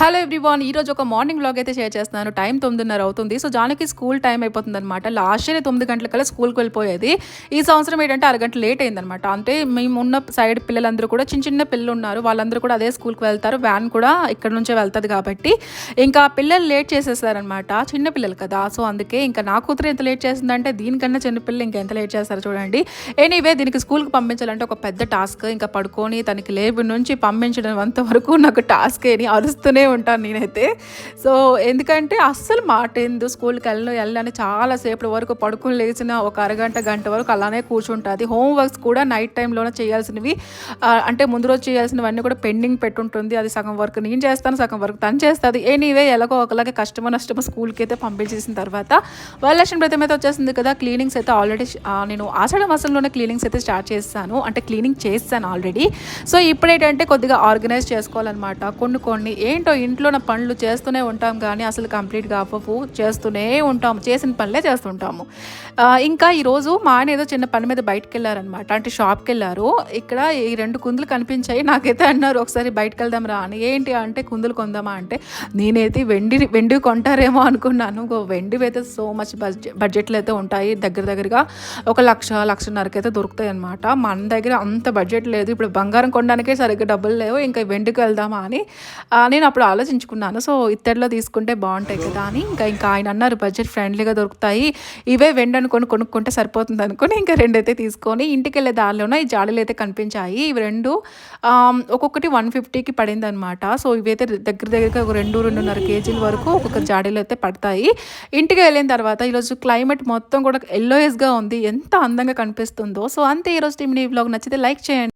Hello everyone ఈరోజు ఒక morning vlog అయితే షేర్ చేస్తున్నాను. టైం 9:30 అవుతుంది. సో జానకి స్కూల్ టైం అయిపోతుందనమాట. లాస్ట్ ఇయర్ 9 గంటలకల్లా స్కూల్కి వెళ్ళిపోయేది. ఈ సంవత్సరం ఏంటంటే అరగంట లేట్ అయిందనమాట. అంటే మేము ఉన్న సైడ్ పిల్లలందరూ కూడా చిన్న చిన్న పిల్లలు ఉన్నారు. వాళ్ళందరూ కూడా అదే స్కూల్కి వెళ్తారు. వ్యాన్ కూడా ఇక్కడ నుంచే వెళ్తుంది కాబట్టి ఇంకా పిల్లలు లేట్ చేసేసారనమాట. చిన్న పిల్లలు కదా, సో అందుకే ఇంకా నా కూతురు ఎంత లేట్ చేసిందంటే దీనికన్నా చిన్న పిల్లలు ఇంకా ఎంత లేట్ చేస్తారో చూడండి. ఎనీవే దీనికి స్కూల్కి పంపించాలంటే ఒక పెద్ద టాస్క్. ఇంకా పడుకొని తనకి లేబు నుంచి పంపించడం అంతవరకు నాకు టాస్క్ అని అరుస్తూనే ఉంటాను నేనైతే. సో ఎందుకంటే అస్సలు మాట ఏందో స్కూల్కి వెళ్ళని చాలాసేపటి వరకు పడుకుని లేచిన ఒక అరగంట గంట వరకు అలానే కూర్చుంటుంది. హోంవర్క్స్ కూడా నైట్ టైంలోనే చేయాల్సినవి, అంటే ముందు రోజు చేయాల్సినవన్నీ కూడా పెండింగ్ పెట్టుంటుంది. అది సగం వరకు నేను చేస్తాను, సగం వరకు తను చేస్తుంది. ఎనీవే ఎలాగో ఒకలాగే కష్టమో నష్టమో స్కూల్కి అయితే పంపించేసిన తర్వాత వరలక్ష్మి వ్రతం అయితే వచ్చేసింది కదా. క్లీనింగ్స్ అయితే ఆల్రెడీ నేను ఆషాఢ మాసంలోనే క్లీనింగ్స్ అయితే స్టార్ట్ చేస్తాను, అంటే క్లీనింగ్ చేస్తాను ఆల్రెడీ. సో ఇప్పుడేంటంటే కొద్దిగా ఆర్గనైజ్ చేసుకోవాలన్నమాట. కొన్ని ఏంటో ఇంట్లో నా పనులు చేస్తూనే ఉంటాం కానీ అసలు కంప్లీట్గా అవ్వవు, చేస్తూనే ఉంటాము, చేసిన పనులే చేస్తుంటాము. ఇంకా ఈరోజు మా ఆయన ఏదో చిన్న పని మీద బయటకు వెళ్ళారనమాట, అంటే షాప్కి వెళ్ళారు. ఇక్కడ ఈ 2 కుందులు కనిపించాయి. నాకైతే అన్నారు ఒకసారి బయటకు వెళ్దాం రా అని. ఏంటి అంటే కుందులు కొందామా అంటే నేనైతే వెండి కొంటారేమో అనుకున్నాను. వెండివి అయితే సో మచ్ బడ్జెట్లు అయితే ఉంటాయి. దగ్గరగా 1,00,000-1,50,000 అయితే దొరుకుతాయి అనమాట. మన దగ్గర అంత బడ్జెట్ లేదు. ఇప్పుడు బంగారం కొనడానికే సరిగ్గా డబ్బులు లేవు, ఇంకా వెండికి వెళ్దామా అని నేను అప్పుడు ఆలోచించుకున్నాను. సో ఇత్తడిలో తీసుకుంటే బాగుంటాయి కదా అని ఇంకా ఆయన అన్నారు బడ్జెట్ ఫ్రెండ్లీగా దొరుకుతాయి, ఇవే వెండి అనుకొని కొనుక్కుంటే సరిపోతుంది అనుకుని ఇంకా 2 అయితే తీసుకొని ఇంటికి వెళ్ళే దారిలోనే ఈ జాడీలు అయితే కనిపించాయి. ఇవి 2 ఒక్కొక్కటి 150కి పడింది అనమాట. సో ఇవైతే దగ్గరగా ఒక 2-2.5 కేజీల వరకు ఒక్కొక్క జాడీలు అయితే పడతాయి. ఇంటికి వెళ్ళిన తర్వాత ఈరోజు క్లైమేట్ మొత్తం కూడా ఎల్లోయిస్గా ఉంది, ఎంత అందంగా కనిపిస్తుందో. సో అంతే ఈరోజు టీమ్ వ్లాగ్ నచ్చితే లైక్ చేయండి.